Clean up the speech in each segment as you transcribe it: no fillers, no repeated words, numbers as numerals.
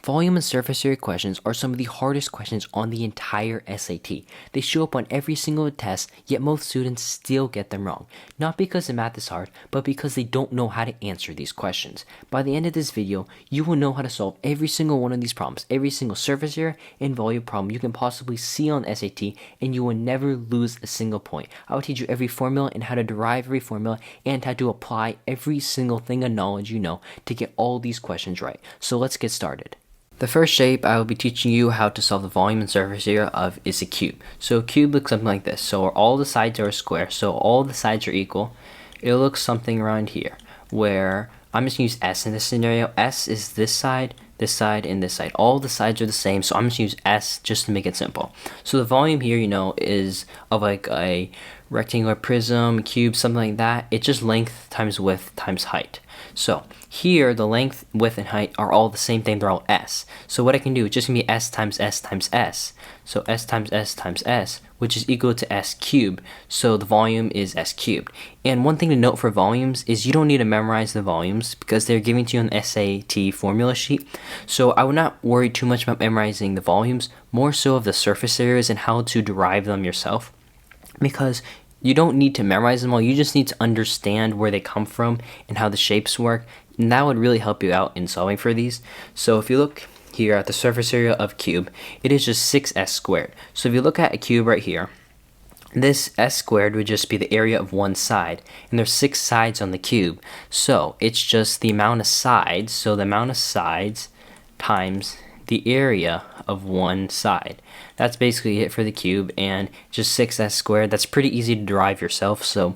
Volume and surface area questions are some of the hardest questions on the entire SAT. They show up on every single test, yet most students still get them wrong. Not because the math is hard, but because they don't know how to answer these questions. By the end of this video, you will know how to solve every single one of these problems, every single surface area and volume problem you can possibly see on SAT, and you will never lose a single point. I will teach you every formula and how to derive every formula and how to apply every single thing of knowledge you know to get all these questions right. So let's get started. The first shape I will be teaching you how to solve the volume and surface area of is a cube. So a cube looks something like this. So all the sides are a square, so all the sides are equal. It looks something around here, where I'm just going to use S in this scenario. S is this side, and this side. All the sides are the same, so I'm just going to use S just to make it simple. So the volume here, is of like a rectangular prism, cube, something like that. It's just length times width times height. So here, the length, width, and height are all the same thing. They're all S. So what I can do is just going to be S times S times S. So S times S times S, which is equal to S cubed. So the volume is S cubed. And one thing to note for volumes is you don't need to memorize the volumes because they're given to you on the SAT formula sheet. So I would not worry too much about memorizing the volumes, more so of the surface areas and how to derive them yourself. Because you don't need to memorize them all, you just need to understand where they come from and how the shapes work, and that would really help you out in solving for these. So if you look here at the surface area of cube, it is just 6s squared. So if you look at a cube right here, this s squared would just be the area of one side, and there's 6 sides on the cube, so it's just the amount of sides, so the amount of sides times the area of one side. That's basically it for the cube, and just 6s squared. That's pretty easy to derive yourself, so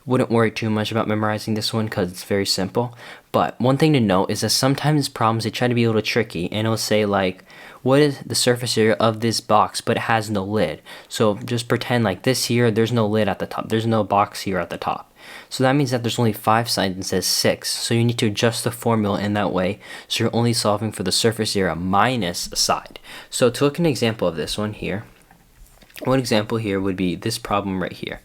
wouldn't worry too much about memorizing this one because it's very simple. But one thing to note is that sometimes problems, they try to be a little tricky, and it'll say like, what is the surface area of this box, but it has no lid. So just pretend like this here, there's no lid at the top, there's no box here at the top. So that means that there's only 5 sides instead of 6. So you need to adjust the formula in that way, so you're only solving for the surface area minus a side. So to look at an example of this one here, one example here would be this problem right here.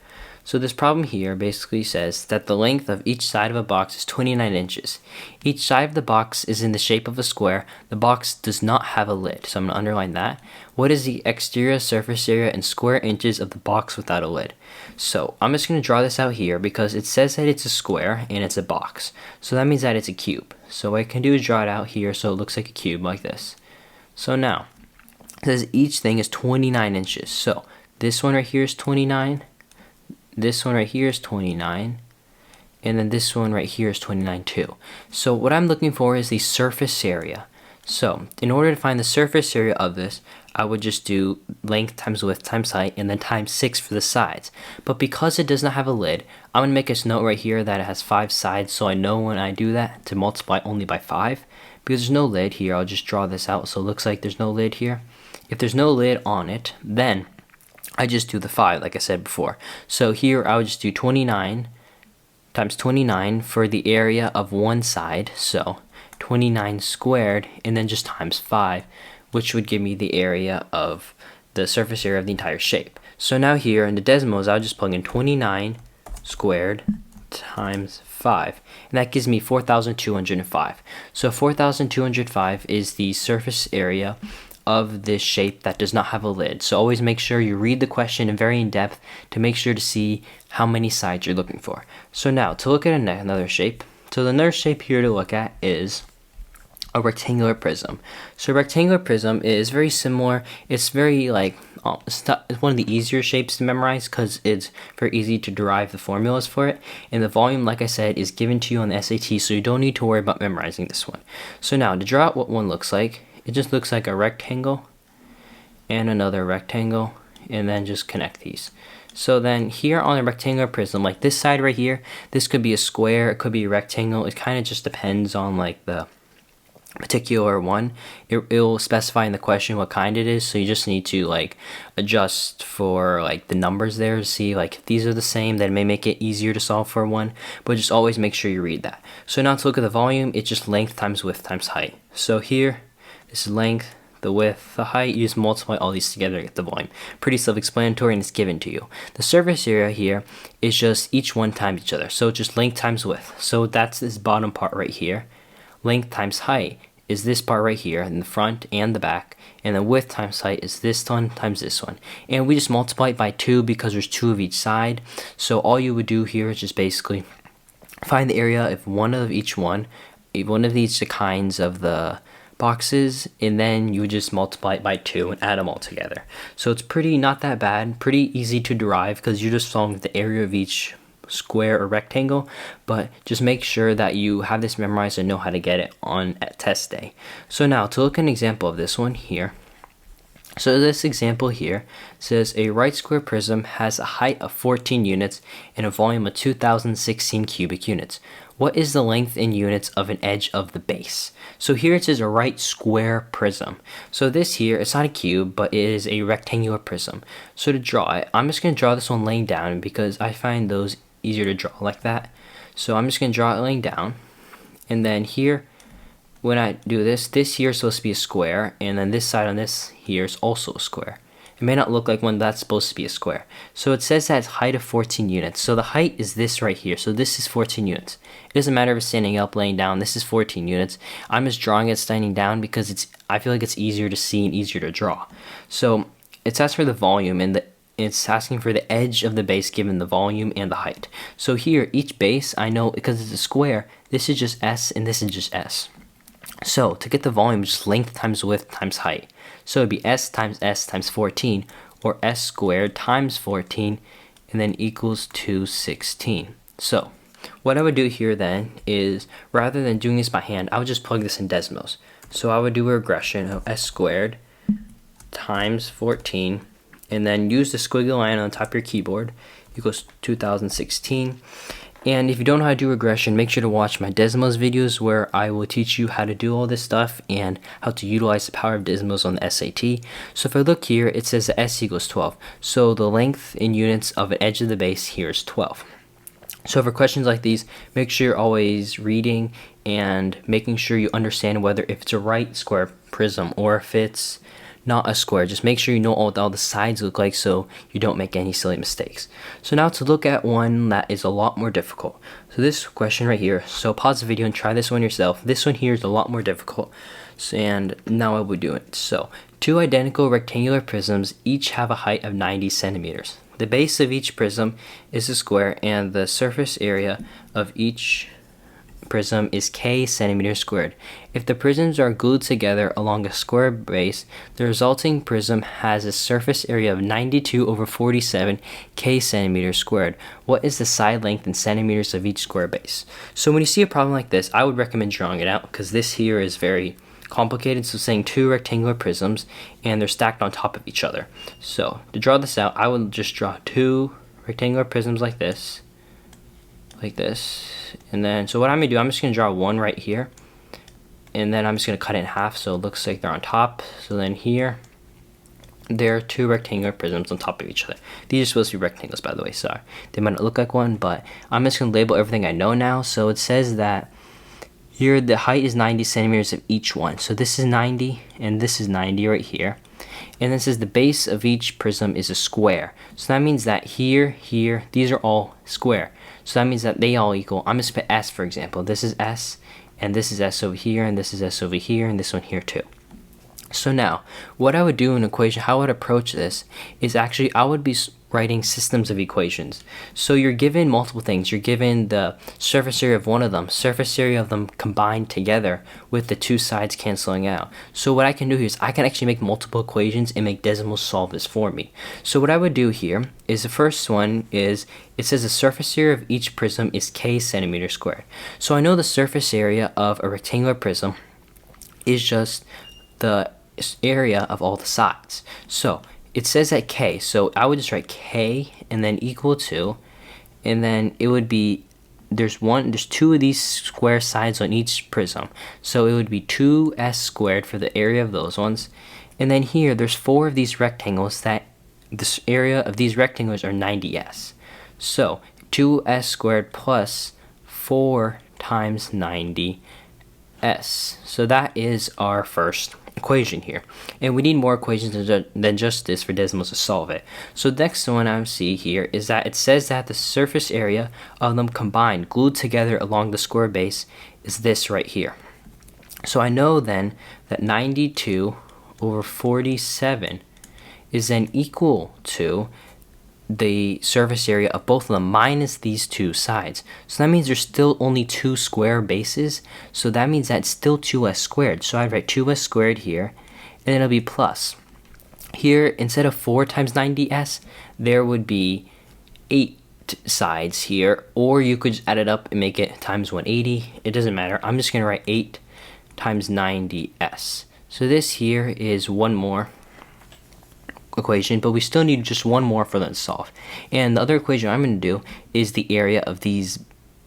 So this problem here basically says that the length of each side of a box is 29 inches. Each side of the box is in the shape of a square. The box does not have a lid, so I'm going to underline that. What is the exterior surface area in square inches of the box without a lid? So I'm just going to draw this out here because it says that it's a square and it's a box. So that means that it's a cube. So what I can do is draw it out here so it looks like a cube like this. So now, it says each thing is 29 inches. So this one right here is 29. This one right here is 29, and then this one right here is 29 too. So what I'm looking for is the surface area. So in order to find the surface area of this, I would just do length times width times height and then times 6 for the sides. But because it does not have a lid, I'm going to make this note right here that it has 5 sides, so I know when I do that to multiply only by 5. Because there's no lid here, I'll just draw this out so it looks like there's no lid here. If there's no lid on it, then I just do the 5 like I said before. So here I would just do 29 times 29 for the area of one side, so 29 squared, and then just times 5, which would give me the area of the surface area of the entire shape. So now here in the decimals, I'll just plug in 29 squared times 5, and that gives me 4,205. So 4,205 is the surface area of this shape that does not have a lid. So always make sure you read the question very in depth to make sure to see how many sides you're looking for. So now to look at another shape. So the another shape here to look at is a rectangular prism. So a rectangular prism is very similar. It's very it's one of the easier shapes to memorize because it's very easy to derive the formulas for it. And the volume, like I said, is given to you on the SAT, so you don't need to worry about memorizing this one. So now to draw out what one looks like, it just looks like a rectangle and another rectangle, and then just connect these. So then here on a rectangular prism, like this side right here, this could be a square, it could be a rectangle. It kind of just depends on like the particular one. It'll specify in the question what kind it is, so you just need to like adjust for like the numbers there to see like if these are the same, then it may make it easier to solve for one, but just always make sure you read that. So now to look at the volume, it's just length times width times height. So here, this is length, the width, the height, you just multiply all these together to get the volume. Pretty self-explanatory, and it's given to you. The surface area here is just each one times each other, so just length times width. So that's this bottom part right here. Length times height is this part right here in the front and the back, and then width times height is this one times this one, and we just multiply it by 2 because there's 2 of each side. So all you would do here is just basically find the area of one of each kinds of the boxes, and then you would just multiply it by 2 and add them all together. So it's not that bad, pretty easy to derive because you're just solving the area of each square or rectangle, but just make sure that you have this memorized and know how to get it on at test day. So now to look at an example of this one here. So this example here says a right square prism has a height of 14 units and a volume of 2016 cubic units. What is the length in units of an edge of the base? So here it says a right square prism. So this here, it's not a cube, but it is a rectangular prism. So to draw it, I'm just going to draw this one laying down because I find those easier to draw like that. So I'm just going to draw it laying down. And then here, when I do this here is supposed to be a square, and then this side on this here is also a square. It may not look like one that's supposed to be a square. So it says that it's height of 14 units. So the height is this right here. So this is 14 units. It doesn't matter if it's standing up, laying down. This is 14 units. I'm just drawing it standing down because I feel like it's easier to see and easier to draw. So it's asking for the volume, and it's asking for the edge of the base given the volume and the height. So here, each base, I know because it's a square, this is just S and this is just S. So to get the volume, just length times width times height. So it'd be S times 14, or S squared times 14, and then equals 216. So what I would do here then is, rather than doing this by hand, I would just plug this in decimals. So I would do a regression of S squared times 14, and then use the squiggly line on the top of your keyboard, equals 2016. And if you don't know how to do regression, make sure to watch my decimals videos where I will teach you how to do all this stuff and how to utilize the power of decimals on the SAT. So if I look here, it says that S equals 12. So the length in units of an edge of the base here is 12. So for questions like these, make sure you're always reading and making sure you understand whether if it's a right square prism or if it's not a square. Just make sure you know what all the sides look like so you don't make any silly mistakes. So now to look at one that is a lot more difficult. So this question right here, so pause the video and try this one yourself. This one here is a lot more difficult, and now I will do it. So two identical rectangular prisms each have a height of 90 centimeters. The base of each prism is a square and the surface area of each prism is k centimeters squared. If the prisms are glued together along a square base, the resulting prism has a surface area of 92 over 47 k centimeters squared. What is the side length in centimeters of each square base? So when you see a problem like this, I would recommend drawing it out because this here is very complicated. So saying two rectangular prisms and they're stacked on top of each other. So to draw this out, I would just draw two rectangular prisms like this, and then so what I'm gonna do, I'm just gonna draw one right here, and then I'm just gonna cut it in half so it looks like they're on top. So then here there are two rectangular prisms on top of each other. These are supposed to be rectangles, by the way, sorry, they might not look like one, but I'm just gonna label everything I know now. So it says that here the height is 90 centimeters of each one. So this is 90 and this is 90 right here. And then it says the base of each prism is a square. So that means that here, these are all square. So that means that they all equal, I'm just gonna put S for example. This is S, and this is S over here, and this is S over here, and this one here too. So now, what I would do in an equation, how I would approach this, is actually I would be writing systems of equations. So you're given multiple things. You're given the surface area of one of them, surface area of them combined together with the two sides canceling out. So what I can do here is I can actually make multiple equations and make decimals solve this for me. So what I would do here is the first one is, it says the surface area of each prism is k centimeters squared. So I know the surface area of a rectangular prism is just the area of all the sides. So it says that k, so I would just write k and then equal to, and then it would be, there's two of these square sides on each prism, so it would be 2s squared for the area of those ones. And then here there's four of these rectangles that this area of these rectangles are 90s. So 2s squared plus 4 times 90s. So that is our first equation here, and we need more equations than just this for decimals to solve it. So the next one I see here is that it says that the surface area of them combined, glued together along the square base, is this right here. So I know then that 92 over 47 is then equal to the surface area of both of them minus these two sides. So that means there's still only two square bases. So that means that's still 2s squared. So I'd write 2s squared here, and it'll be plus. Here, instead of 4 times 90s, there would be 8 sides here, or you could just add it up and make it times 180. It doesn't matter. I'm just going to write 8 times 90s. So this here is one more equation, but we still need just one more for them to solve. And the other equation I'm going to do is the area of these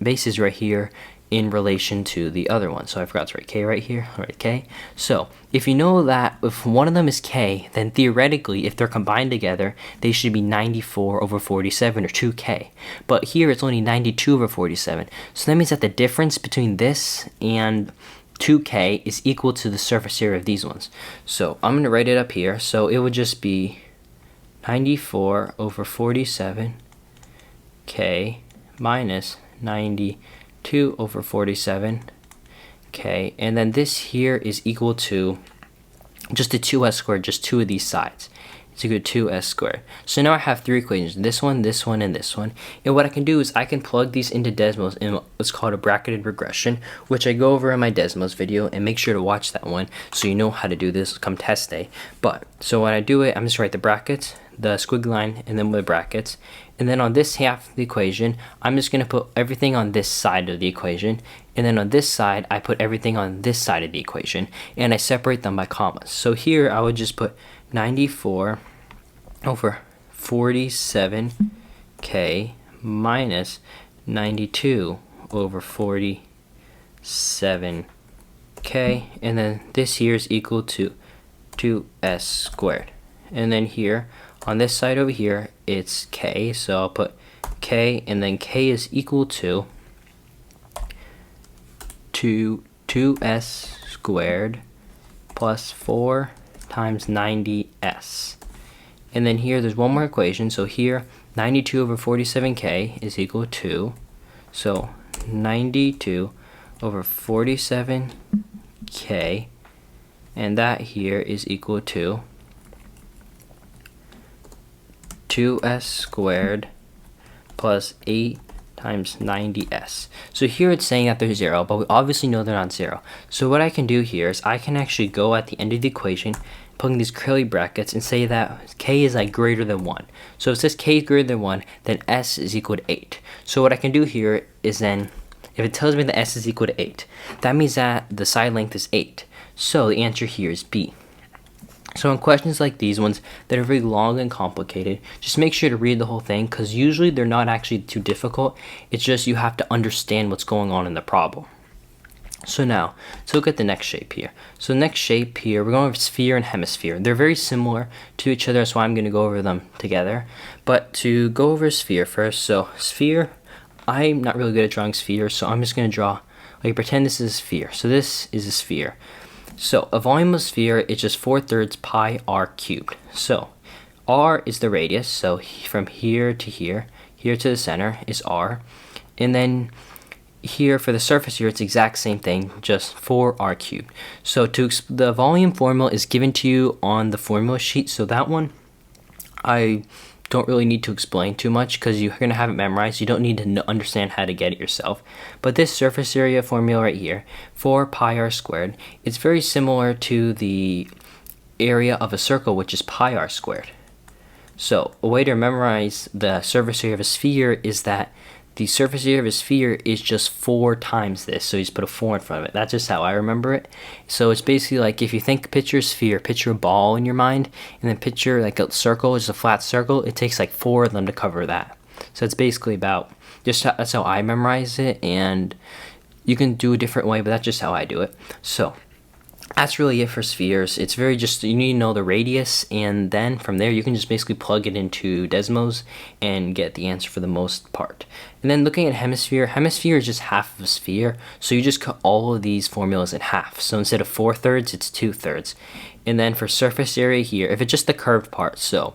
bases right here in relation to the other one. So I forgot to write k right here, right, k. So if you know that if one of them is k, then theoretically if they're combined together, they should be 94 over 47 or 2k. But here it's only 92 over 47. So that means that the difference between this and 2k is equal to the surface area of these ones. So I'm going to write it up here. So it would just be 94 over 47 k minus 92 over 47 k, and then this here is equal to just the 2s squared, just two of these sides. It's equal to 2s squared. So now I have three equations, this one, this one, and this one. And what I can do is I can plug these into Desmos in what's called a bracketed regression, which I go over in my Desmos video, and make sure to watch that one so you know how to do this come test day. But, so when I do it, I'm just write the brackets, the squiggly line, and then with brackets. And then on this half of the equation, I'm just going to put everything on this side of the equation. And then on this side, I put everything on this side of the equation. And I separate them by commas. So here, I would just put 94 over 47k minus 92 over 47k, and then this here is equal to 2s squared. And then here on this side over here it's k, so I'll put k, and then k is equal to 2s squared plus 4 times 90s. And then here there's one more equation, so here 92 over 47k is equal to, so 92 over 47k, and that here is equal to 2s squared plus 8 times 90s. So here it's saying that they're 0, but we obviously know they're not 0. So what I can do here is I can actually go at the end of the equation, put in these curly brackets, and say that k is like greater than 1. So if it says k is greater than 1, then s is equal to 8. So what I can do here is then, if it tells me that s is equal to 8, that means that the side length is 8. So the answer here is B. So in questions like these ones that are very long and complicated, just make sure to read the whole thing, because usually they're not actually too difficult. It's just you have to understand what's going on in the problem. So now, let's look at the next shape here. So the next shape here, we're going over sphere and hemisphere. They're very similar to each other, so I'm going to go over them together. But to go over sphere first, so sphere, I'm not really good at drawing spheres, so I'm just going to draw, like pretend this is a sphere. So this is a sphere. So a volume of sphere is just 4/3 pi r cubed. So r is the radius, so from here to here to the center is r. And then here for the surface here, it's the exact same thing, just 4r cubed. So the volume formula is given to you on the formula sheet, so that one I don't really need to explain too much because you're going to have it memorized. You don't need to understand how to get it yourself. But this surface area formula right here, 4 pi r squared, it's very similar to the area of a circle, which is pi r squared. So a way to memorize the surface area of a sphere is that the surface area of a sphere is just 4 times this, so you just put a 4 in front of it. That's just how I remember it. So it's basically like if you picture a sphere, picture a ball in your mind, and then picture like a circle, just a flat circle. It takes like 4 of them to cover that. So it's basically about, that's how I memorize it, and you can do a different way, but that's just how I do it. So that's really it for spheres. It's very just, you need to know the radius, and then from there you can just basically plug it into Desmos and get the answer for the most part. And then looking at hemisphere is just half of a sphere, so you just cut all of these formulas in half. So instead of 4/3, it's 2/3. And then for surface area here, if it's just the curved part, so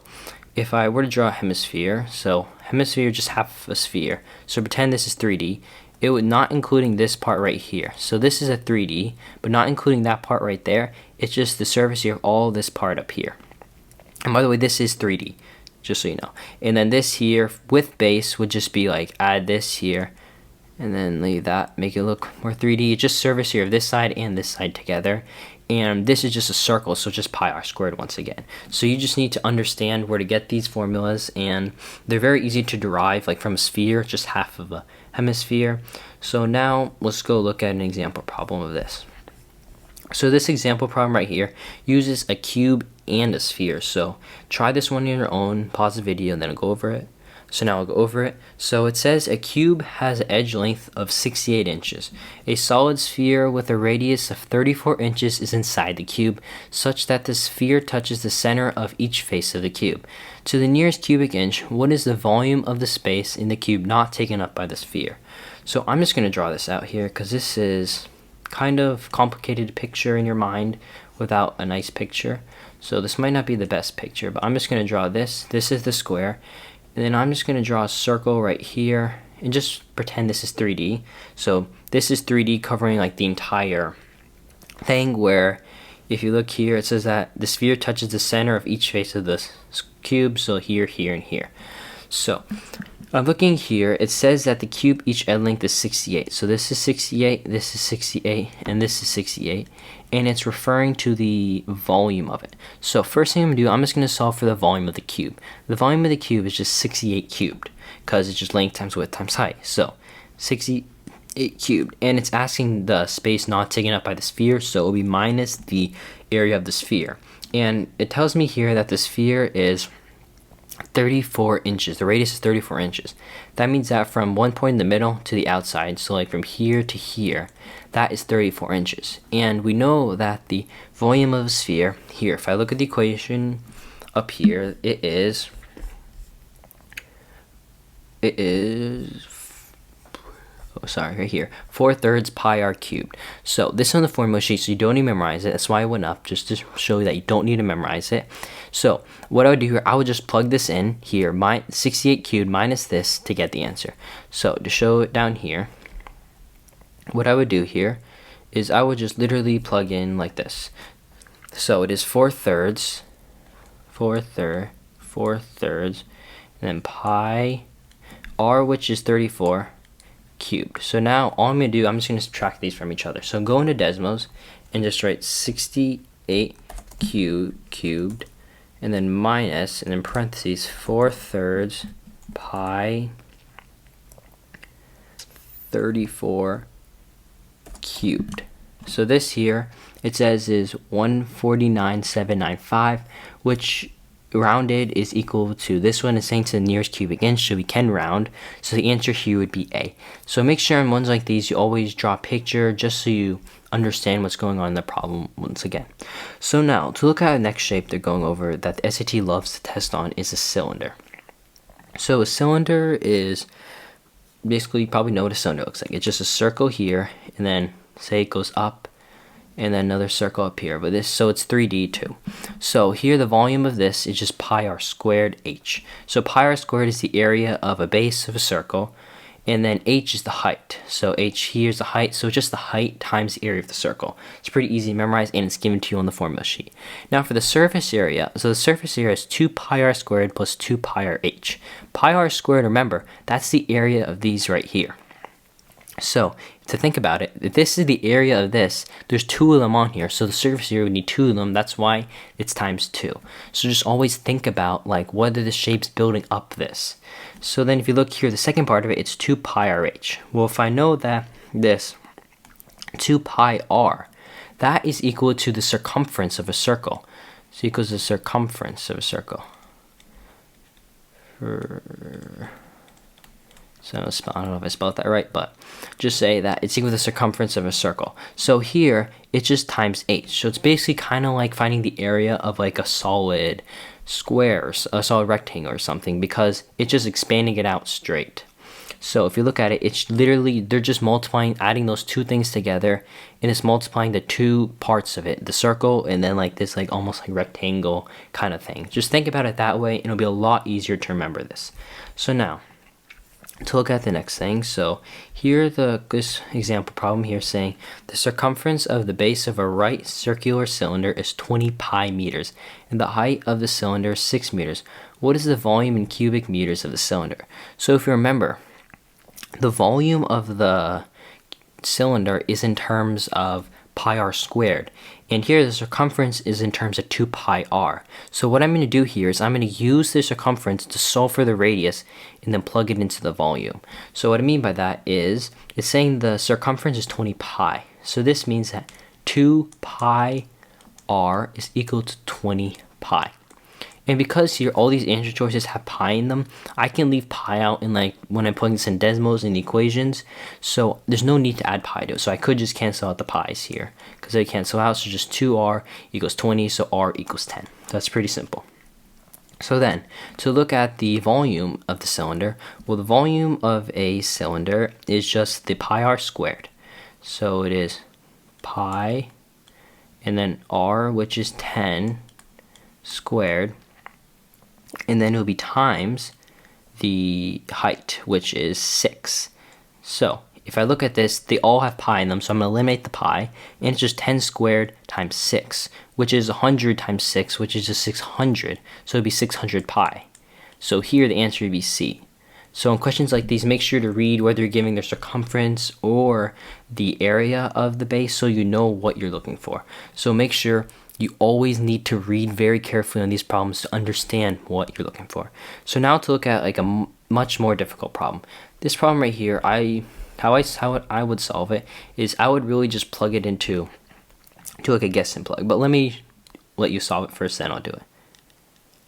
if I were to draw a hemisphere, so hemisphere is just half of a sphere. So pretend this is 3D, it would not including this part right here. So this is a 3D, but not including that part right there. It's just the surface area of all this part up here. And by the way, this is 3D, just so you know. And then this here with base would just be like add this here, and then leave that, make it look more 3D. It's just surface area of this side and this side together. And this is just a circle, so just pi r squared once again. So you just need to understand where to get these formulas, and they're very easy to derive, like from a sphere, just half of a hemisphere. So now let's go look at an example problem of this. So this example problem right here uses a cube and a sphere. So try this one on your own, pause the video, and then I'll go over it. So now I'll go over it. So it says a cube has an edge length of 68 inches. A solid sphere with a radius of 34 inches is inside the cube, such that the sphere touches the center of each face of the cube. To the nearest cubic inch, what is the volume of the space in the cube not taken up by the sphere? So I'm just going to draw this out here because this is kind of complicated picture in your mind without a nice picture. So this might not be the best picture, but I'm just going to draw this. This is the square. And then I'm just going to draw a circle right here and just pretend this is 3D. So this is 3D covering like the entire thing, where if you look here, it says that the sphere touches the center of each face of the cube. So here, here, and here. So I'm looking here, it says that the cube each edge length is 68. So this is 68, this is 68, and this is 68. And it's referring to the volume of it. So first thing I'm going to do, I'm just going to solve for the volume of the cube. The volume of the cube is just 68 cubed, because it's just length times width times height. So 68 cubed. And it's asking the space not taken up by the sphere, so it will be minus the area of the sphere. And it tells me here that the sphere is 34 inches. The radius is 34 inches. That means that from one point in the middle to the outside, so like from here to here, that is 34 inches. And we know that the volume of a sphere, here, if I look at the equation up here, it is right here, 4/3 pi r cubed. So this is on the formula sheet, so you don't need to memorize it. That's why I went up, just to show you that you don't need to memorize it. So what I would do here, I would just plug this in here, 68 cubed minus this, to get the answer. So to show it down here, what I would do here is I would just literally plug in like this. So it is 4/3, and then pi r, which is 34, cubed. So now all I'm going to do, I'm just going to subtract these from each other. So go into Desmos and just write 68 cubed, and then minus, and then parentheses, 4/3 pi 34 cubed. So this here, it says is 149,795, which rounded is equal to, this one is saying to the nearest cubic inch, so we can round. So the answer here would be A. So make sure in ones like these, you always draw a picture just so you understand what's going on in the problem once again. So now, to look at the next shape they're going over that the SAT loves to test on is a cylinder. So a cylinder is, basically you probably know what a cylinder looks like. It's just a circle here, and then say it goes up, and then another circle up here, but this, so it's 3D too. So here the volume of this is just pi r squared h. So pi r squared is the area of a base of a circle, and then h is the height. So h here is the height, so just the height times the area of the circle. It's pretty easy to memorize, and it's given to you on the formula sheet. Now for the surface area, so the surface area is 2 pi r squared plus 2 pi r h. Pi r squared, remember, that's the area of these right here. So to think about it, if this is the area of this, there's 2 of them on here, so the surface area would need 2 of them. That's why it's times 2. So just always think about like what are the shapes building up this. So then if you look here, the second part of it, it's 2 pi r h. Well, if I know that this 2 pi r, that is equal to the circumference of a circle. So equals the circumference of a circle. So I don't know if I spelled that right, but just say that it's equal to the circumference of a circle. So here, it's just times h. So it's basically kind of like finding the area of like a solid square, a solid rectangle or something, because it's just expanding it out straight. So if you look at it, it's literally, they're just multiplying, adding those two things together, and it's multiplying the two parts of it, the circle, and then like this like almost like rectangle kind of thing. Just think about it that way, and it'll be a lot easier to remember this. So now, to look at the next thing. So here this example problem here saying the circumference of the base of a right circular cylinder is 20 pi meters and the height of the cylinder is 6 meters. What is the volume in cubic meters of the cylinder? So if you remember, the volume of the cylinder is in terms of pi r squared, and here the circumference is in terms of 2 pi r. So what I'm going to do here is I'm going to use the circumference to solve for the radius and then plug it into the volume. So what I mean by that is it's saying the circumference is 20 pi. So this means that 2 pi r is equal to 20 pi. And because here all these answer choices have pi in them, I can leave pi out in like when I'm putting this in Desmos and equations. So there's no need to add pi to it. So I could just cancel out the pi's here because they cancel out. So just 2r equals 20, so r equals 10. That's pretty simple. So then, to look at the volume of the cylinder, well, the volume of a cylinder is just the pi r squared. So it is pi and then r, which is 10 squared, and then it will be times the height, which is 6. So if I look at this, they all have pi in them, so I'm going to eliminate the pi, and it's just 10 squared times 6, which is 100 times 6, which is just 600, so it would be 600 pi. So here the answer would be C. So in questions like these, make sure to read whether you're giving the circumference or the area of the base so you know what you're looking for. So make sure you always need to read very carefully on these problems to understand what you're looking for. So now to look at like a much more difficult problem. This problem right here, how I would solve it is I would really just plug it into like a guess and plug. But let me let you solve it first, then I'll do it.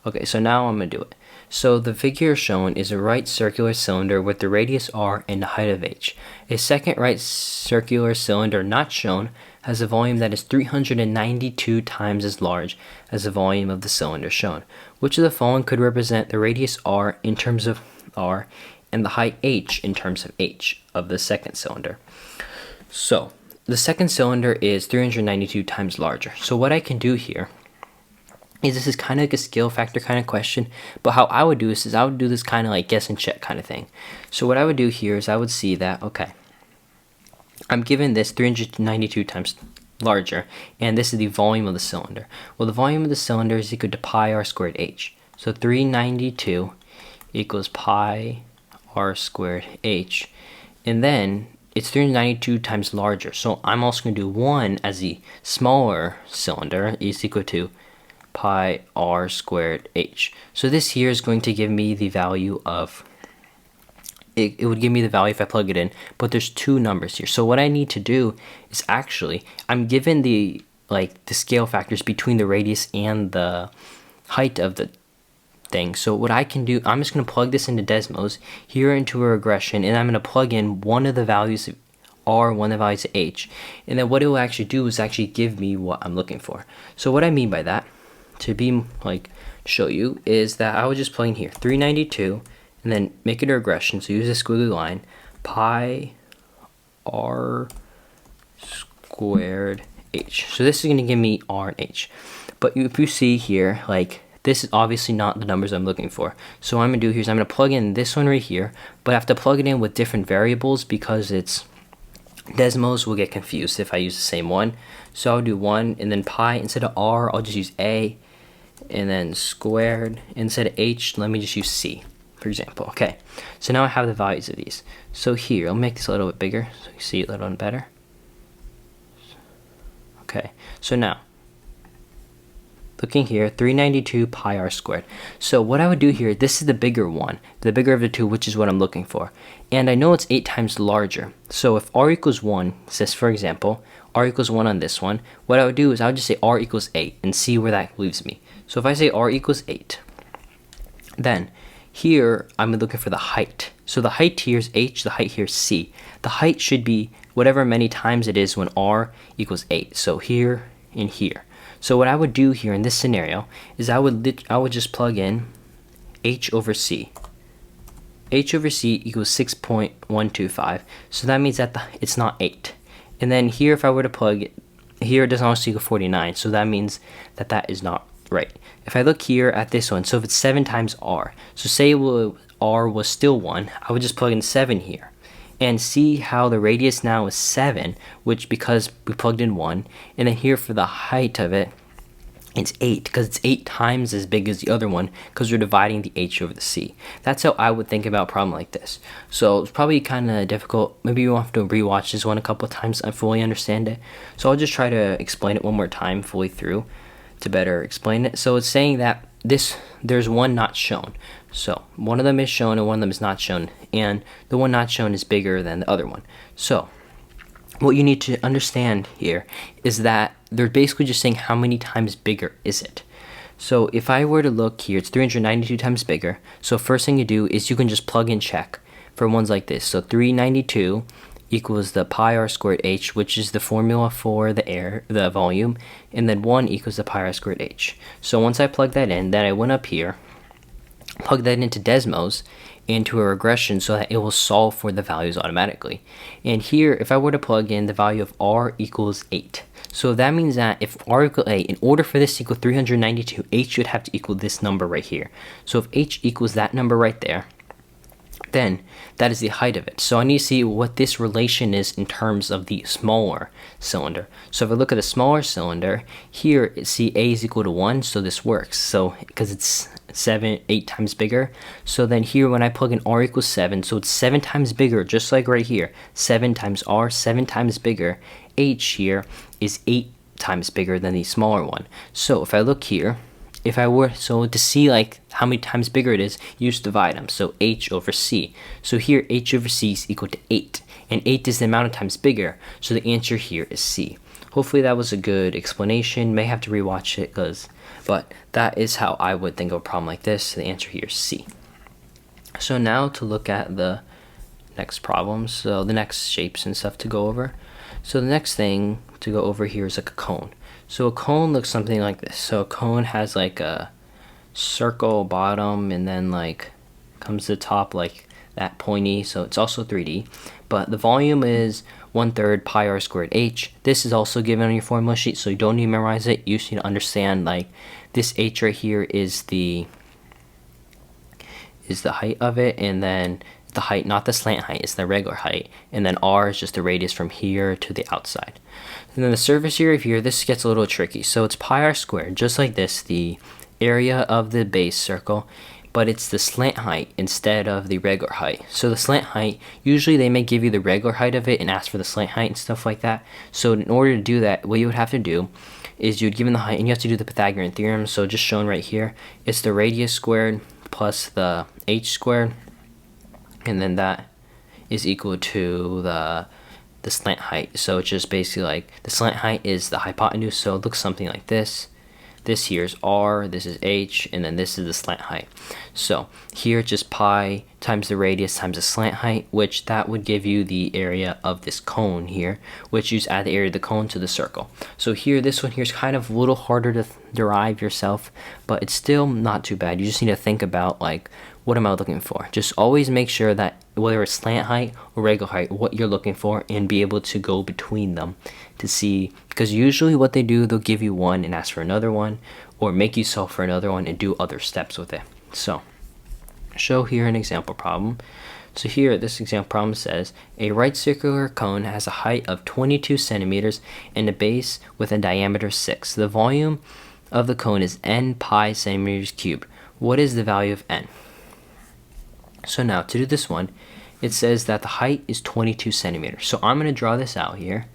Okay, so now I'm going to do it. So the figure shown is a right circular cylinder with the radius r and the height of h. A second right circular cylinder not shown has a volume that is 392 times as large as the volume of the cylinder shown. Which of the following could represent the radius r in terms of r and the height h in terms of h of the second cylinder? So the second cylinder is 392 times larger. So what I can do here is this is kind of like a scale factor kind of question, but how I would do this is I would do this kind of like guess and check kind of thing. So what I would do here is I would see that, okay, I'm given this 392 times larger, and this is the volume of the cylinder. Well, the volume of the cylinder is equal to pi r squared h. So 392 equals pi r squared h. And then it's 392 times larger. So I'm also going to do 1 as the smaller cylinder is equal to pi r squared h. So this here is going to give me the value of it would give me the value if I plug it in, but there's two numbers here. So what I need to do is actually, I'm given the scale factors between the radius and the height of the thing. So what I can do, I'm just going to plug this into Desmos here into a regression, and I'm going to plug in one of the values of r, one of the values of h, and then what it will actually do is actually give me what I'm looking for. So what I mean by that, to be show you, is that I would just plug in here 392 and then make it a regression. So use a squiggly line, pi r squared h. So this is going to give me r and h. But if you see here, this is obviously not the numbers I'm looking for. So what I'm going to do here is I'm going to plug in this one right here, but I have to plug it in with different variables because it's Desmos will get confused if I use the same one. So I'll do 1 and then pi. Instead of r, I'll just use a, and then squared. Instead of h, let me just use c, for example. Okay, so now I have the values of these. So here, I'll make this a little bit bigger so you see it a little bit better. Okay, so now looking here, 392 pi r squared. So what I would do here, this is the bigger one, the bigger of the two, which is what I'm looking for. And I know it's 8 times larger. So if r equals 1, says for example, r equals 1 on this one, what I would do is I would just say r equals 8 and see where that leaves me. So if I say r equals 8, then here I'm looking for the height. So the height here is h, the height here is c. The height should be whatever many times it is when r equals 8. So here and here. So what I would do here in this scenario is I would just plug in h over c. H over c equals 6.125. So that means that it's not 8. And then here, if I were to plug it, here it doesn't also equal 49. So that means that that is not right. If I look here at this one, so if it's 7 times r, so say r was still 1, I would just plug in 7 here. And see how the radius now is 7, which because we plugged in 1. And then here for the height of it, it's 8, because it's 8 times as big as the other one, because we're dividing the h over the c. That's how I would think about a problem like this. So it's probably kind of difficult. Maybe you will have to rewatch this one a couple of times to fully understand it. So I'll just try to explain it one more time fully through to better explain it. So it's saying that there's one not shown. So one of them is shown and one of them is not shown, and the one not shown is bigger than the other one. So what you need to understand here is that they're basically just saying how many times bigger is it. So if I were to look here, it's 392 times bigger. So first thing you do is you can just plug in check for ones like this. So 392 equals the pi r squared h, which is the formula for the volume, and then 1 equals the pi r squared h. So once I plug that in, then I went up here, plug that into Desmos, into a regression so that it will solve for the values automatically. And here, if I were to plug in the value of r equals 8, so that means that if r equals 8, in order for this to equal 392, h should have to equal this number right here. So if h equals that number right there, then that is the height of it. So I need to see what this relation is in terms of the smaller cylinder. So if I look at the smaller cylinder, here see a is equal to 1, so this works. So because it's 8 times bigger. So then here when I plug in r equals 7, so it's 7 times bigger, just like right here. 7 times r, 7 times bigger. H here is 8 times bigger than the smaller one. So if I look here, if I were, so to see like how many times bigger it is, you just divide them. So h over c. So here h over c is equal to 8. And 8 is the amount of times bigger. So the answer here is c. Hopefully that was a good explanation. May have to rewatch it, but that is how I would think of a problem like this. The answer here is c. So now to look at the next problems, so the next shapes and stuff to go over. So the next thing to go over here is like a cone. So a cone looks something like this. So a cone has like a circle bottom and then like comes to the top like that pointy, so it's also 3D. But the volume is 1/3 pi r squared h. This is also given on your formula sheet, so you don't need to memorize it. You just need to understand like this h right here is the height of it, and then the height, not the slant height, it's the regular height, and then r is just the radius from here to the outside. And then the surface area of here, this gets a little tricky. So it's pi r squared, just like this, the area of the base circle, but it's the slant height instead of the regular height. So the slant height, usually they may give you the regular height of it and ask for the slant height and stuff like that. So in order to do that, what you would have to do is you'd given the height, and you have to do the Pythagorean theorem. So just shown right here, it's the radius squared plus the h squared, and then that is equal to the slant height. So it's just basically like the slant height is the hypotenuse, so it looks something like this. This here is r, this is h, and then this is the slant height. So here it's just pi times the radius times the slant height, which that would give you the area of this cone here, which you just add the area of the cone to the circle. So here, this one here is kind of a little harder to derive yourself, but it's still not too bad. You just need to think about like, what am I looking for? Just always make sure that whether it's slant height or regular height, what you're looking for, and be able to go between them to see, because usually what they do, they'll give you one and ask for another one, or make you solve for another one and do other steps with it. So show here an example problem. So here this example problem says a right circular cone has a height of 22 centimeters and a base with a diameter 6. The volume of the cone is n pi centimeters cubed. What is the value of n? So now to do this one, it says that the height is 22 centimeters. So I'm going to draw this out here,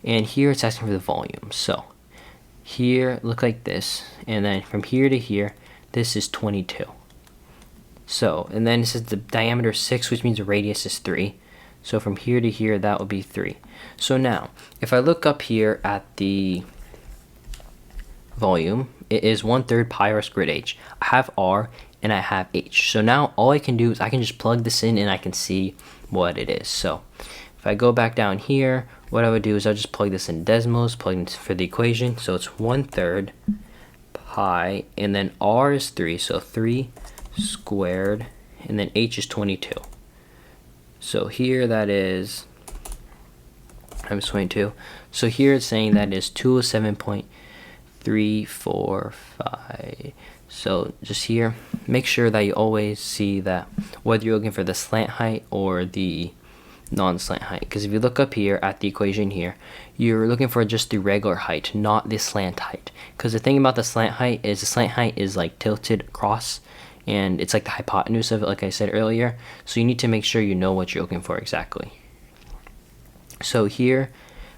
and here it's asking for the volume. So here look like this, and then from here to here, this is 22. So, and then it says the diameter is 6, which means the radius is 3. So from here to here, that would be 3. So now, if I look up here at the volume, it is 1/3 pi r squared h. I have r and I have h. So now all I can do is I can just plug this in and I can see what it is. So if I go back down here, what I would do is I'll just plug this in Desmos, plug in for the equation. So it's 1/3 pi, and then r is 3, so 3 squared, and then h is 22. So here that is times 22. So here it's saying that is 207.5 3, 4, 5. So just here, make sure that you always see that whether you're looking for the slant height or the non-slant height, because if you look up here at the equation here, you're looking for just the regular height, not the slant height. Because the thing about the slant height is like tilted across, and it's like the hypotenuse of it, like I said earlier. So you need to make sure you know what you're looking for exactly. So here,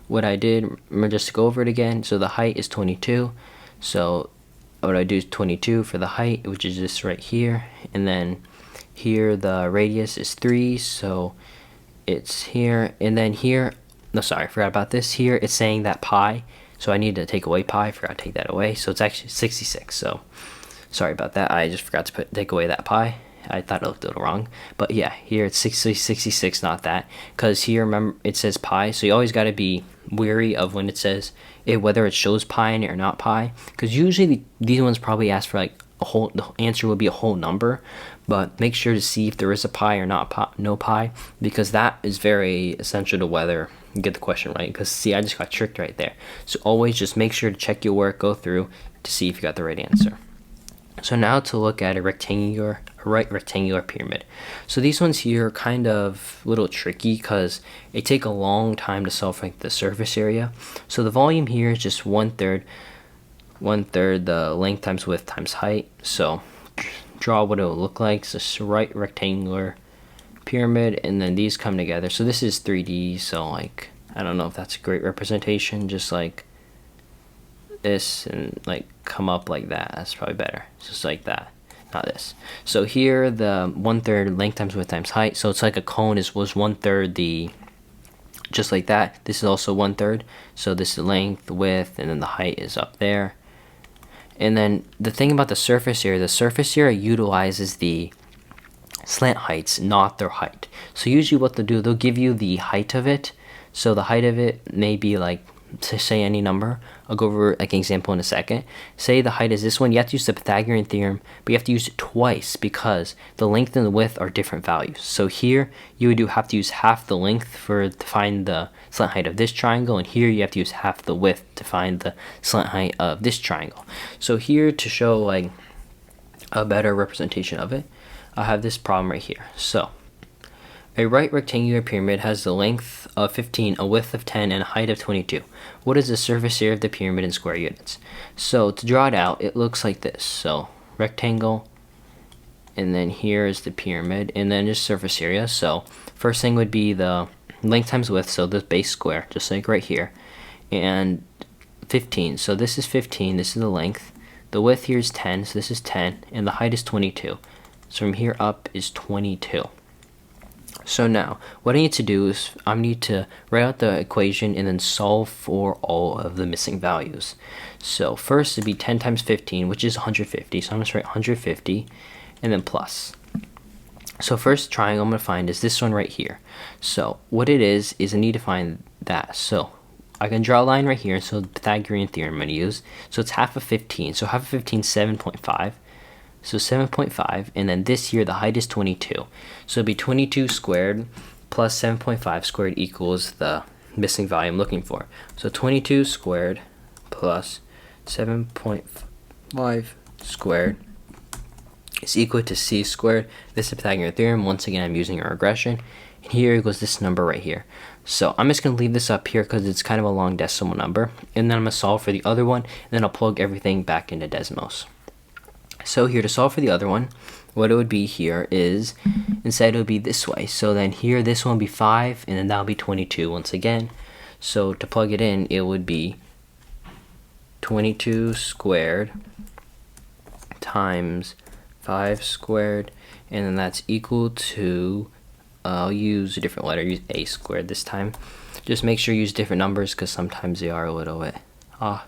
what I did, just to go over it again, so the height is 22. So what I do is 22 for the height, which is this right here, and then here the radius is 3, so it's here, and then here, no, sorry, I forgot about this. Here it's saying that pi, so I need to take away pi. I forgot to take that away, so it's actually 66. So sorry about that. I just forgot to take away that pi. I thought it looked a little wrong, but yeah, here it's 66, not that, because here, remember, it says pi, so you always got to be wary of when it says whether it shows pi in it or not pi, because usually these ones probably ask for like the answer will be a whole number, but make sure to see if there is a pi or not pi, no pi, because that is very essential to whether you get the question right. Because see, I just got tricked right there. So always just make sure to check your work, go through to see if you got the right answer. So now to look at a right rectangular pyramid. So these ones here are kind of a little tricky because it take a long time to solve like the surface area. So the volume here is just 1/3 the length times width times height. So draw what it will look like. So it's a right rectangular pyramid, and then these come together. So this is 3D, so like I don't know if that's a great representation, just like this and like come up like that. That's probably better. Just like that, not this. So here the 1/3 length times width times height. So it's like a cone was 1/3 the, just like that. This is also 1/3. So this is length, width, and then the height is up there. And then the thing about the surface area utilizes the slant heights, not their height. So usually what they'll do, they'll give you the height of it. So the height of it may be like, to say any number. I'll go over like an example in a second. Say the height is this one. You have to use the Pythagorean theorem, but you have to use it twice because the length and the width are different values. So here you would have to use half the length to find the slant height of this triangle, and here you have to use half the width to find the slant height of this triangle. So here, to show like a better representation of it, I have this problem right here. So a right rectangular pyramid has the length of 15, a width of 10, and a height of 22. What is the surface area of the pyramid in square units? So to draw it out, it looks like this. So rectangle, and then here is the pyramid, and then just surface area. So first thing would be the length times width, so the base square, just like right here, and 15. So this is 15, this is the length. The width here is 10, so this is 10, and the height is 22. So from here up is 22. So now, what I need to do is I need to write out the equation and then solve for all of the missing values. So first it'd be 10 times 15, which is 150. So I'm going to write 150 and then plus. So first triangle I'm going to find is this one right here. So what it is I need to find that. So I can draw a line right here. So the Pythagorean theorem I'm going to use. So it's half of 15. So half of 15 is 7.5. So 7.5, and then this here, the height is 22. So it'll be 22 squared plus 7.5 squared equals the missing value I'm looking for. So 22 squared plus 7.5 squared is equal to c squared. This is the Pythagorean theorem. Once again, I'm using a regression. And here goes this number right here. So I'm just going to leave this up here because it's kind of a long decimal number. And then I'm going to solve for the other one, and then I'll plug everything back into Desmos. So here, to solve for the other one, what it would be here is, instead it would be this way. So then here, this one would be 5, and then that would be 22 once again. So to plug it in, it would be 22 squared times 5 squared, and then that's equal to, I'll use a different letter, use a squared this time. Just make sure you use different numbers because sometimes they are a little bit off.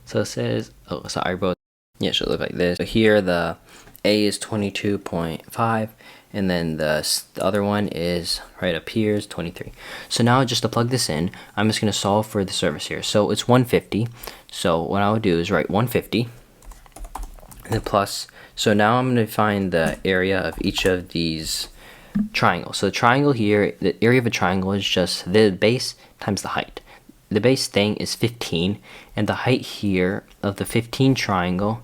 So it says, oh, sorry, bro. Yeah, it should look like this. So here the A is 22.5, and then the other one is right up here is 23. So now just to plug this in, I'm just going to solve for the surface here. So it's 150. So what I would do is write 150 and then plus. So now I'm going to find the area of each of these triangles. So the triangle here, the area of a triangle is just the base times the height. the base thing is 15, and the height here of the 15 triangle,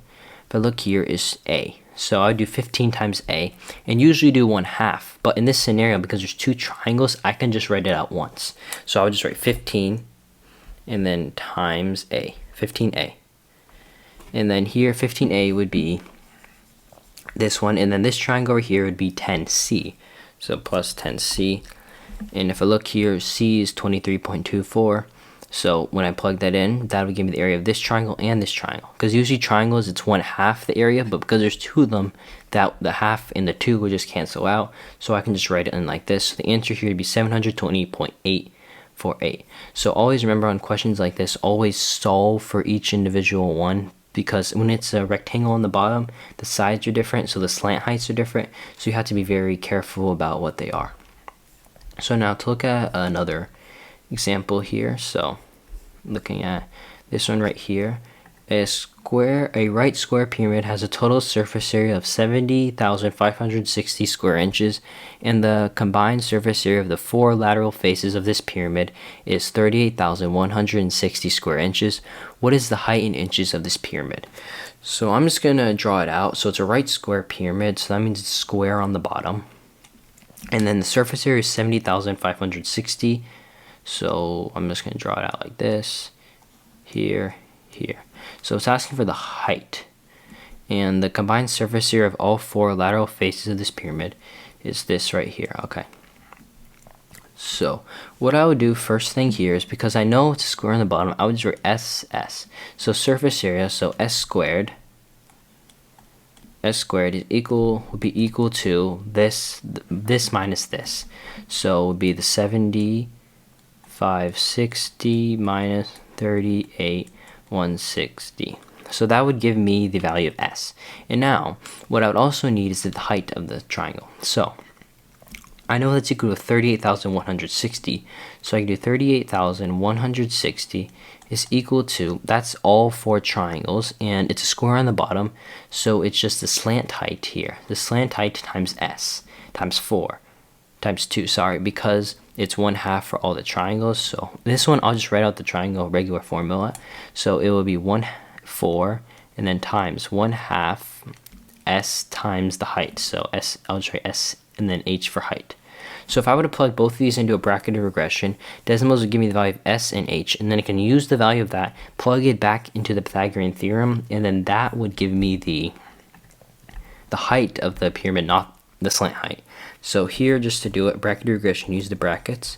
if I look here, is A. So I would do 15 times A, and usually do 1/2. But in this scenario, because there's two triangles, I can just write it out once. So I would just write 15, and then times A, 15A. And then here, 15A would be this one, and then this triangle over here would be 10C. So plus 10C. And if I look here, C is 23.24. So when I plug that in, that would give me the area of this triangle and this triangle. Because usually triangles, it's 1/2 the area, but because there's two of them, that the half and the two will just cancel out. So I can just write it in like this. So the answer here would be 720.848. So always remember on questions like this, always solve for each individual one, because when it's a rectangle on the bottom, the sides are different, so the slant heights are different. So you have to be very careful about what they are. So now to look at another example here, so looking at this one right here, a right square pyramid has a total surface area of 70,560 square inches, and the combined surface area of the four lateral faces of this pyramid is 38,160 square inches. What is the height in inches of this pyramid? So I'm just gonna draw it out. So it's a right square pyramid, so that means it's square on the bottom, and then the surface area is 70,560. So I'm just going to draw it out like this, here, here. So it's asking for the height. And the combined surface area of all four lateral faces of this pyramid is this right here, okay. So what I would do first thing here is, because I know it's a square on the bottom, I would just write SS. So surface area, so S squared is would be equal to this minus this. So it would be the 70,560 minus 38,160. So that would give me the value of S. And now what I would also need is the height of the triangle. So I know that's equal to 38,160. So I can do 38,160 is equal to, that's all four triangles, and it's a square on the bottom, so it's just the slant height here. The slant height times S, times 4, times 2, sorry, because it's 1/2 for all the triangles. So this one, I'll just write out the triangle regular formula. So it will be 1/4, and then times 1/2 S times the height. So S, I'll just write S and then H for height. So if I were to plug both of these into a bracketed regression, decimals would give me the value of S and H, and then I can use the value of that, plug it back into the Pythagorean theorem, and then that would give me the height of the pyramid, not the slant height. So here, just to do it, bracketed regression, use the brackets,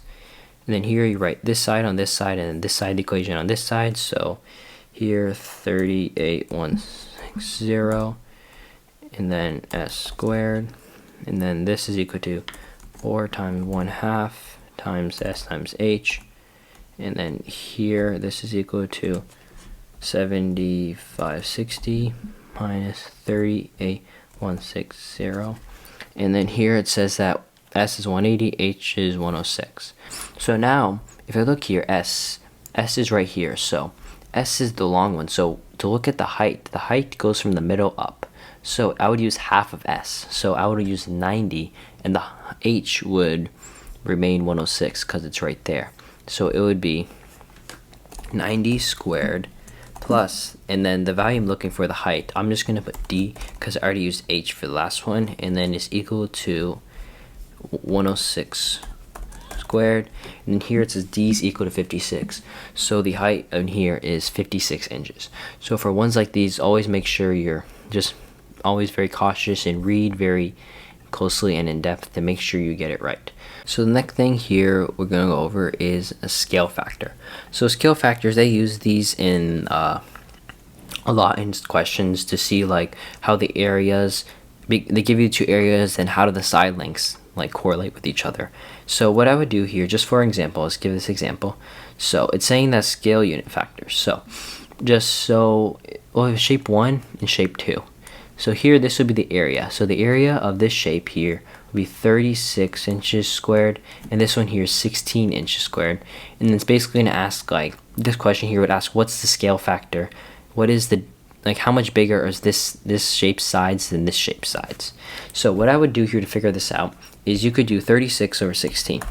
and then here you write this side on this side, and then this side the equation on this side. So here 38,160, and then S squared, and then this is equal to 4 times 1/2 times S times H, and then here this is equal to 70,560 minus 38,160, and then here it says that S is 180, H is 106. So now if I look here, S is right here, so S is the long one. So to look at the height goes from the middle up. So I would use half of S. So I would use 90, and the H would remain 106 because it's right there. So it would be 90 squared plus, and then the value I'm looking for, the height, I'm just going to put D because I already used H for the last one, and then it's equal to 106 squared, and then here it says D is equal to 56. So the height in here is 56 inches. So for ones like these, always make sure you're just always very cautious and read very closely and in depth to make sure you get it right. So the next thing here we're going to go over is a scale factor. So scale factors, they use these in a lot in questions to see like how the areas, they give you two areas and how do the side lengths like correlate with each other. So what I would do here, just for example, let's give this example. So it's saying that scale unit factors. So well, shape 1 and shape 2. So here, this would be the area. So the area of this shape here would be 36 inches squared, and this one here is 16 inches squared. And it's basically going to ask, like, this question here would ask, what's the scale factor? What is the, like, how much bigger is this shape's sides than this shape's sides? So what I would do here to figure this out is you could do 36 over 16.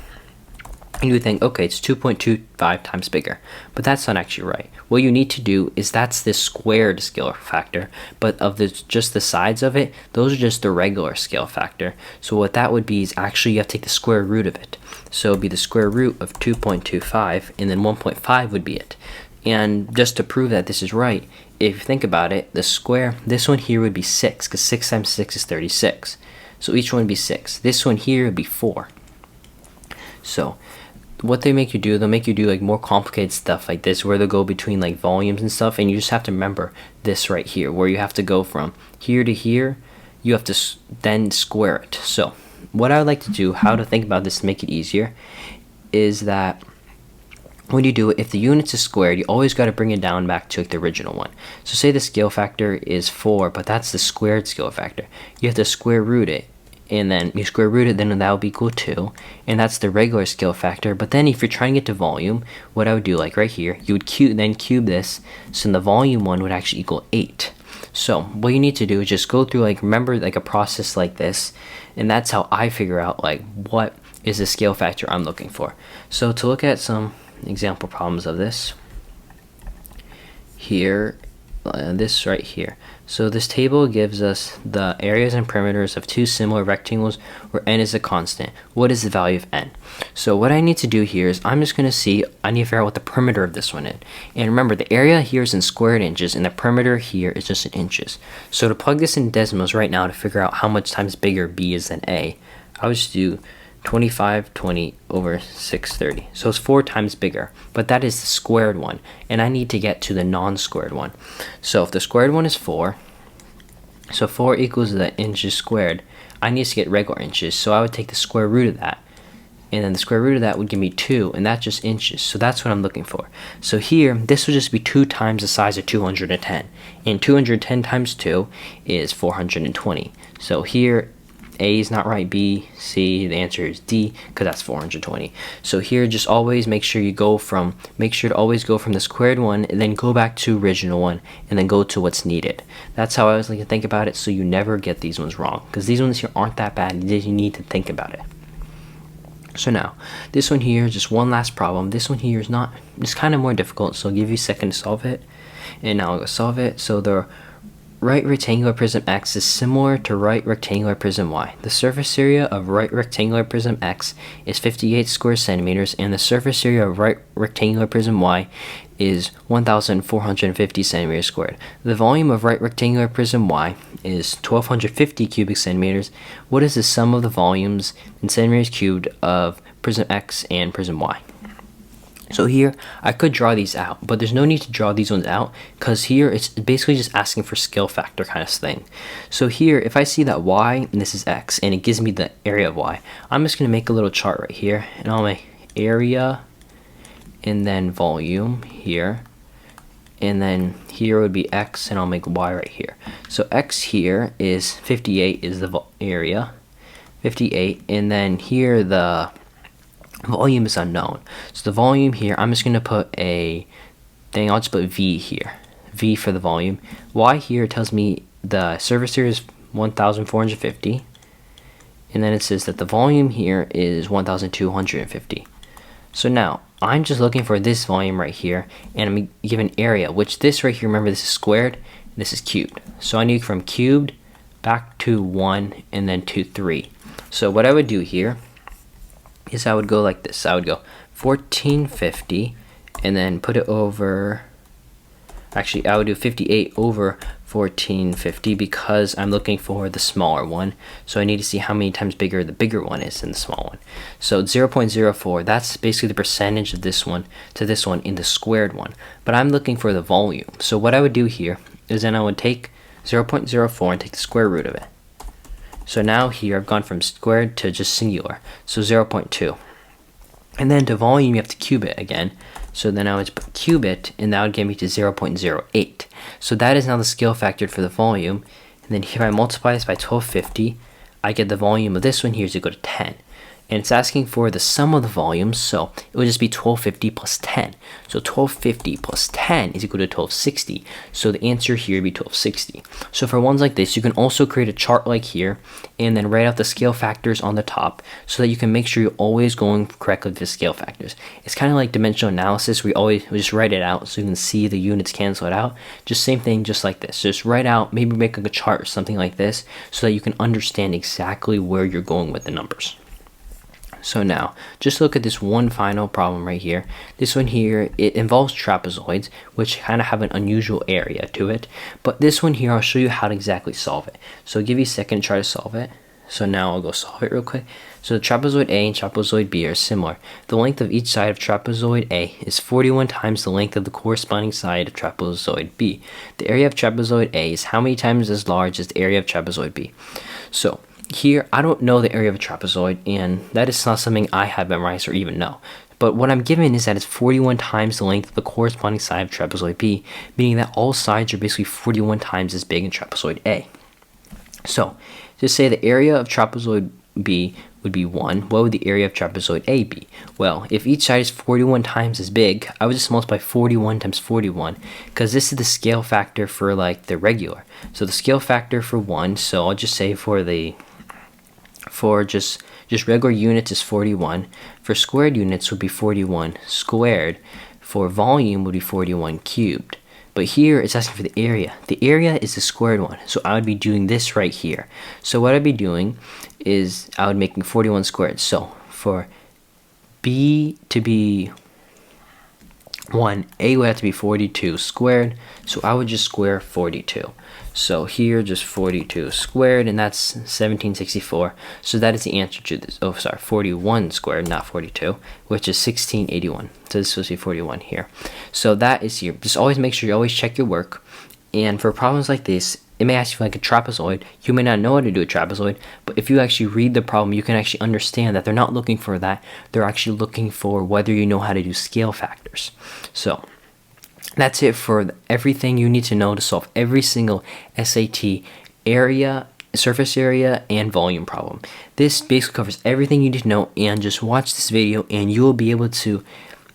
And you would think, okay, it's 2.25 times bigger, but that's not actually right. What you need to do is that's the squared scale factor, but of just the sides of it, those are just the regular scale factor. So what that would be is actually you have to take the square root of it. So it would be the square root of 2.25, and then 1.5 would be it. And just to prove that this is right, if you think about it, the square, this one here would be 6, because 6 times 6 is 36. So each one would be 6. This one here would be 4. So what they make you do, they'll make you do like more complicated stuff like this, where they'll go between like volumes and stuff, and you just have to remember this right here, where you have to go from here to here. You have to then square it. So what I would like to do, how to think about this to make it easier, is that when you do it, if the units is squared, you always got to bring it down back to like the original one. So say the scale factor is 4, but that's the squared scale factor. You have to square root it, and then you square root it, then that would be equal to, and that's the regular scale factor. But then if you're trying to get to volume, what I would do, like right here, you would cube this, so the volume one would actually equal 8. So what you need to do is just go through, like, remember like a process like this, and that's how I figure out like what is the scale factor I'm looking for. So to look at some example problems of this here, this right here. So this table gives us the areas and perimeters of two similar rectangles where n is a constant. What is the value of n? So what I need to do here is I'm just going to see, I need to figure out what the perimeter of this one is. And remember, the area here is in squared inches and the perimeter here is just in inches. So to plug this in decimals right now to figure out how much times bigger b is than a, I would just do 2520 over 630. So it's 4 times bigger, but that is the squared one, and I need to get to the non-squared one. So if the squared one is 4, so 4 equals the inches squared, I need to get regular inches, so I would take the square root of that, and then the square root of that would give me 2, and that's just inches, so that's what I'm looking for. So here, this would just be 2 times the size of 210, and 210 times 2 is 420. So here, A is not right, B, C, the answer is D, because that's 420. So here, just always make sure to always go from the squared one, and then go back to original one, and then go to what's needed. That's how I always like to think about it, so you never get these ones wrong, because these ones here aren't that bad, you need to think about it. So now, this one here is just one last problem. This one here is it's kind of more difficult, so I'll give you a second to solve it. And now I'll go solve it. So the right rectangular prism X is similar to right rectangular prism Y. The surface area of right rectangular prism X is 58 square centimeters, and the surface area of right rectangular prism Y is 1,450 centimeters squared. The volume of right rectangular prism Y is 1,250 cubic centimeters. What is the sum of the volumes in centimeters cubed of prism X and prism Y? So here, I could draw these out, but there's no need to draw these ones out, because here it's basically just asking for scale factor kind of thing. So here, if I see that Y, and this is X, and it gives me the area of Y, I'm just going to make a little chart right here, and I'll make area, and then volume here, and then here would be X, and I'll make Y right here. So X here is 58 is the area, 58, and then here the volume is unknown. So the volume here, I'm just going to put a thing, I'll just put V here. V for the volume. Y here tells me the surface area is 1,450. And then it says that the volume here is 1,250. So now, I'm just looking for this volume right here, and I'm given area, which this right here, remember this is squared, and this is cubed. So I need from cubed back to 1, and then to 3. So what I would do here is I would go like this. I would go 1450 and then put it over, actually I would do 58 over 1450 because I'm looking for the smaller one. So I need to see how many times bigger the bigger one is than the small one. So 0.04, that's basically the percentage of this one to this one in the squared one. But I'm looking for the volume. So what I would do here is then I would take 0.04 and take the square root of it. So now here I've gone from squared to just singular, so 0.2. And then to volume you have to cube it again. So then I would cube it, and that would get me to 0.08. So that is now the scale factor for the volume. And then here I multiply this by 1250, I get the volume of this one here is equal to 10. and it's asking for the sum of the volumes, so it would just be 1250 plus 10. So 1250 plus 10 is equal to 1260, so the answer here would be 1260. So for ones like this, you can also create a chart like here, and then write out the scale factors on the top, so that you can make sure you're always going correctly with the scale factors. It's kind of like dimensional analysis, we just write it out so you can see the units cancel it out. Just same thing, just like this. Just write out, maybe make like a chart or something like this, so that you can understand exactly where you're going with the numbers. So now, just look at this one final problem right here. This one here, it involves trapezoids, which kind of have an unusual area to it. But this one here, I'll show you how to exactly solve it. So I'll give you a second to try to solve it. So now I'll go solve it real quick. So the trapezoid A and trapezoid B are similar. The length of each side of trapezoid A is 41 times the length of the corresponding side of trapezoid B. The area of trapezoid A is how many times as large as the area of trapezoid B? So here, I don't know the area of a trapezoid, and that is not something I have memorized or even know. But what I'm given is that it's 41 times the length of the corresponding side of trapezoid B, meaning that all sides are basically 41 times as big in trapezoid A. So, to say the area of trapezoid B would be 1, what would the area of trapezoid A be? Well, if each side is 41 times as big, I would just multiply 41 times 41, because this is the scale factor for like the regular. So the scale factor for 1, so I'll just say for just regular units is 41. For squared units would be 41 squared. For volume would be 41 cubed. But here it's asking for the area. The area is the squared one, so I would be doing this right here. So what I'd be doing is I would make 41 squared. So for B to be 1, A would have to be 42 squared, so I would just square 42. So here, just 42 squared, and that's 1764. So that is the answer to this. Oh, sorry, 41 squared, not 42, which is 1681. So this is supposed to be 41 here. So that is here. Just always make sure you always check your work. And for problems like this, it may ask you for like a trapezoid. You may not know how to do a trapezoid, but if you actually read the problem, you can actually understand that they're not looking for that. They're actually looking for whether you know how to do scale factors. So that's it for everything you need to know to solve every single SAT area, surface area, and volume problem. This basically covers everything you need to know, and just watch this video and you will be able to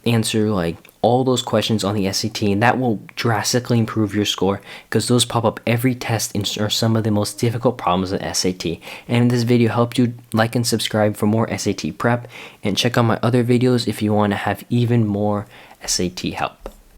answer like all those questions on the SAT, and that will drastically improve your score because those pop up every test and are some of the most difficult problems in SAT. And if this video helped you, like and subscribe for more SAT prep, and check out my other videos if you want to have even more SAT help.